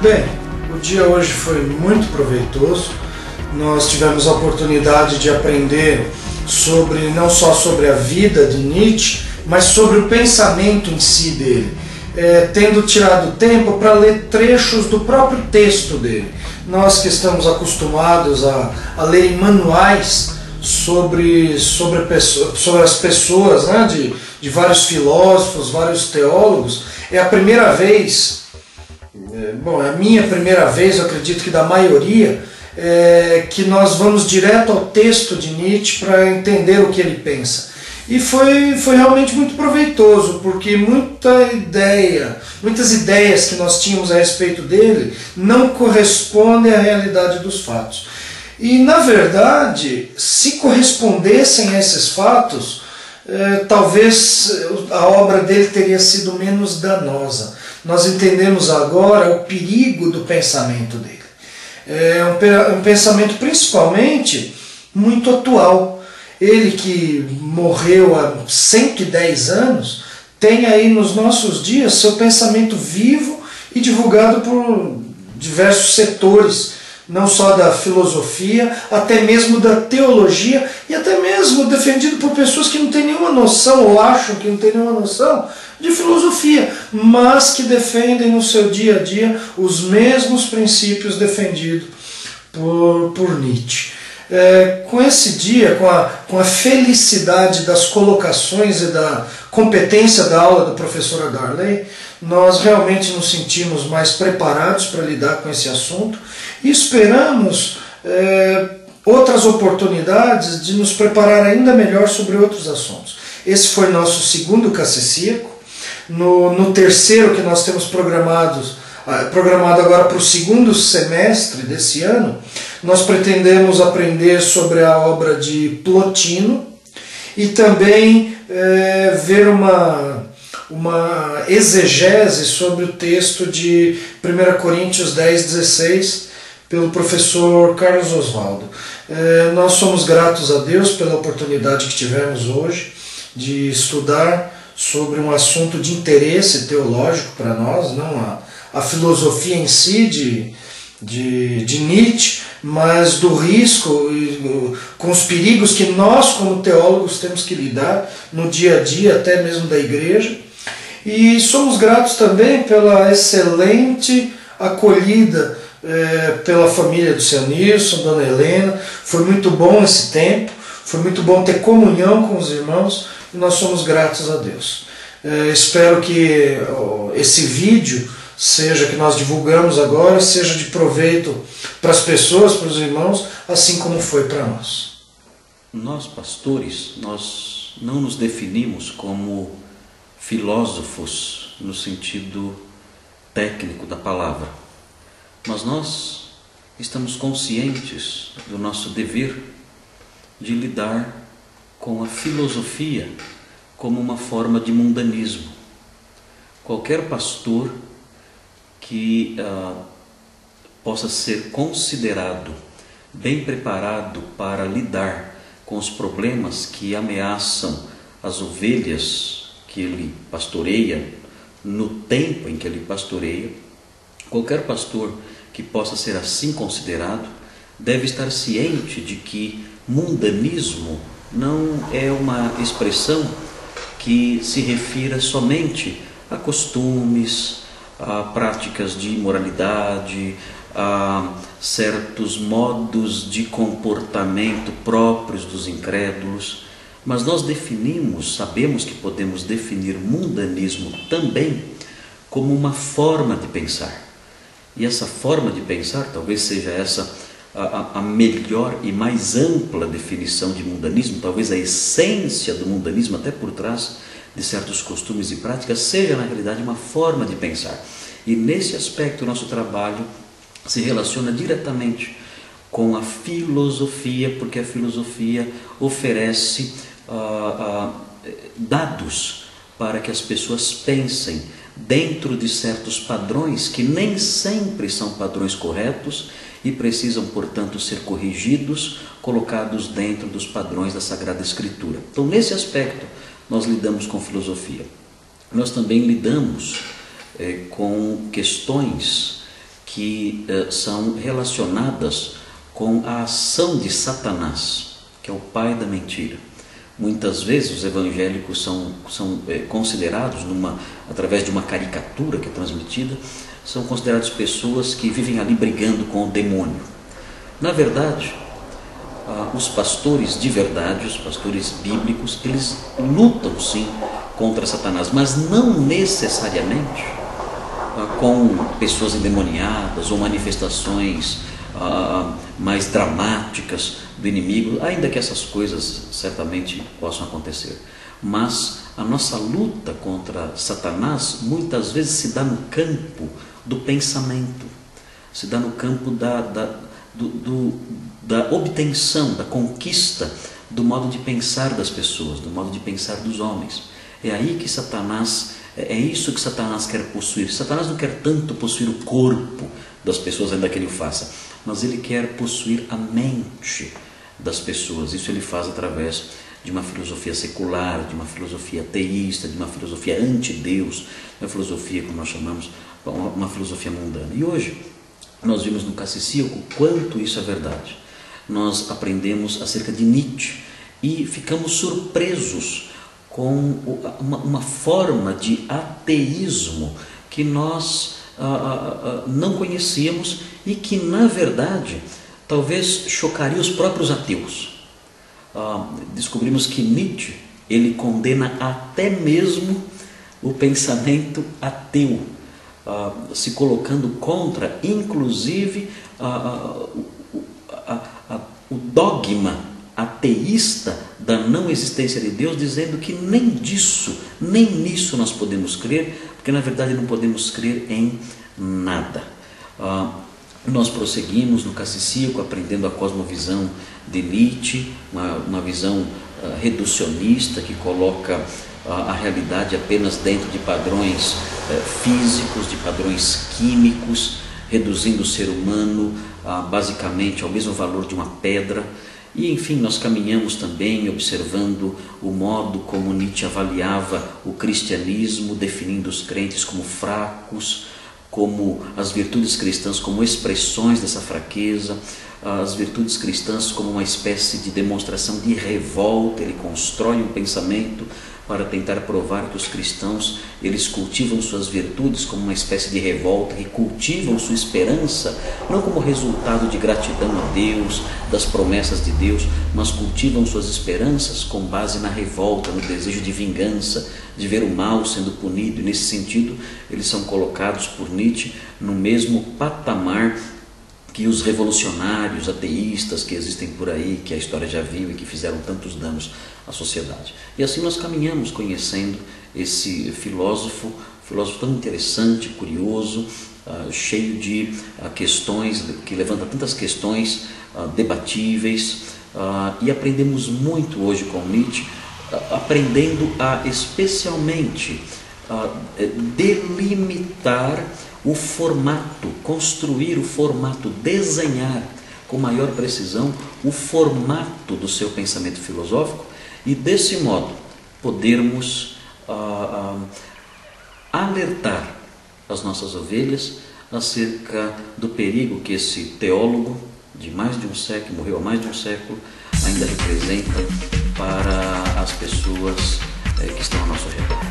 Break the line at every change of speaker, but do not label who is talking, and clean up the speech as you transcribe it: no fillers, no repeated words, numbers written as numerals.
Bem, o dia hoje foi muito proveitoso. Nós tivemos a oportunidade de aprender não só sobre a vida de Nietzsche, mas sobre o pensamento em si dele, tendo tirado tempo para ler trechos do próprio texto dele. Nós que estamos acostumados a ler em manuais sobre as pessoas, né, de vários filósofos, vários teólogos, é a primeira vez, é a minha primeira vez, eu acredito que da maioria, que nós vamos direto ao texto de Nietzsche para entender o que ele pensa. E foi realmente muito proveitoso, porque muitas ideias que nós tínhamos a respeito dele não correspondem à realidade dos fatos. E, na verdade, se correspondessem a esses fatos, talvez a obra dele teria sido menos danosa. Nós entendemos agora o perigo do pensamento dele. É um pensamento principalmente muito atual. Ele que morreu há 110 anos, tem aí nos nossos dias seu pensamento vivo e divulgado por diversos setores, não só da filosofia, até mesmo da teologia, e até mesmo defendido por pessoas que não têm nenhuma noção, ou acham que não têm nenhuma noção, de filosofia, mas que defendem no seu dia a dia os mesmos princípios defendidos por Nietzsche. Com esse dia, com a felicidade das colocações e da competência da aula do professor Darley, nós realmente nos sentimos mais preparados para lidar com esse assunto e esperamos outras oportunidades de nos preparar ainda melhor sobre outros assuntos. Esse foi nosso segundo cacecíaco. No terceiro, que nós temos programado agora para o segundo semestre desse ano, nós pretendemos aprender sobre a obra de Plotino e também ver uma exegese sobre o texto de 1 Coríntios 10:16 pelo professor Carlos Oswaldo. Nós somos gratos a Deus pela oportunidade que tivemos hoje de estudar sobre um assunto de interesse teológico para nós, não a filosofia em si de Nietzsche, mas do risco e com os perigos que nós, como teólogos, temos que lidar no dia a dia, até mesmo da igreja. E somos gratos também pela excelente acolhida pela família do seu Nilson, Dona Helena. Foi muito bom esse tempo, foi muito bom ter comunhão com os irmãos, e nós somos gratos a Deus. Espero que esse vídeo que nós divulgamos agora, seja de proveito para as pessoas, para os irmãos, assim como foi para nós.
Nós, pastores, nós não nos definimos como filósofos no sentido técnico da palavra, mas nós estamos conscientes do nosso dever de lidar com a filosofia como uma forma de mundanismo. Qualquer pastor que possa ser considerado bem preparado para lidar com os problemas que ameaçam as ovelhas que ele pastoreia, no tempo em que ele pastoreia, qualquer pastor que possa ser assim considerado deve estar ciente de que mundanismo não é uma expressão que se refira somente a costumes, a práticas de imoralidade, a certos modos de comportamento próprios dos incrédulos, mas nós sabemos que podemos definir mundanismo também como uma forma de pensar. E essa forma de pensar, talvez seja essa a melhor e mais ampla definição de mundanismo, talvez a essência do mundanismo, até por trás de certos costumes e práticas, seja na realidade uma forma de pensar. E nesse aspecto o nosso trabalho se relaciona diretamente com a filosofia, porque a filosofia oferece dados para que as pessoas pensem dentro de certos padrões que nem sempre são padrões corretos e precisam, portanto, ser corrigidos, colocados dentro dos padrões da Sagrada Escritura. Então, nesse aspecto, nós lidamos com filosofia. Nós também lidamos com questões que que são relacionadas com a ação de Satanás, que é o pai da mentira. Muitas vezes os evangélicos são considerados, através de uma caricatura que é transmitida, são considerados pessoas que vivem ali brigando com o demônio. Na verdade, os pastores de verdade, os pastores bíblicos, eles lutam sim contra Satanás, mas não necessariamente com pessoas endemoniadas ou manifestações mais dramáticas do inimigo, ainda que essas coisas certamente possam acontecer. Mas a nossa luta contra Satanás muitas vezes se dá no campo do pensamento, se dá no campo da obtenção, da conquista do modo de pensar das pessoas, do modo de pensar dos homens. É aí que Satanás, é isso que Satanás quer possuir. Satanás não quer tanto possuir o corpo das pessoas, ainda que ele o faça, mas ele quer possuir a mente das pessoas. Isso ele faz através de uma filosofia secular, de uma filosofia ateísta, de uma filosofia anti-Deus, uma filosofia, como nós chamamos, uma filosofia mundana. E hoje nós vimos no Cassicíaco quanto isso é verdade. Nós aprendemos acerca de Nietzsche e ficamos surpresos com uma forma de ateísmo que nós não conhecíamos e que, na verdade, talvez chocaria os próprios ateus. Descobrimos que Nietzsche, ele condena até mesmo o pensamento ateu, se colocando contra, inclusive, o dogma ateísta da não existência de Deus, dizendo que nem nisso nós podemos crer, porque na verdade não podemos crer em nada. Nós prosseguimos no Cassicíaco aprendendo a cosmovisão de Nietzsche, uma visão reducionista que coloca a realidade apenas dentro de padrões físicos, de padrões químicos, reduzindo o ser humano basicamente ao mesmo valor de uma pedra. E enfim, nós caminhamos também observando o modo como Nietzsche avaliava o cristianismo, definindo os crentes como fracos, como as virtudes cristãs como expressões dessa fraqueza, as virtudes cristãs como uma espécie de demonstração de revolta. Ele constrói um pensamento para tentar provar que os cristãos, eles cultivam suas virtudes como uma espécie de revolta, que cultivam sua esperança, não como resultado de gratidão a Deus, das promessas de Deus, mas cultivam suas esperanças com base na revolta, no desejo de vingança, de ver o mal sendo punido. E nesse sentido, eles são colocados por Nietzsche no mesmo patamar que os revolucionários ateístas que existem por aí, que a história já viu e que fizeram tantos danos à sociedade. E assim nós caminhamos conhecendo esse filósofo tão interessante, curioso, cheio de questões, que levanta tantas questões debatíveis, e aprendemos muito hoje com Nietzsche, aprendendo a especialmente delimitar o formato, construir o formato, desenhar com maior precisão o formato do seu pensamento filosófico, e desse modo podermos alertar as nossas ovelhas acerca do perigo que esse teólogo de mais de um século, morreu há mais de um século, ainda representa para as pessoas que estão ao nosso redor.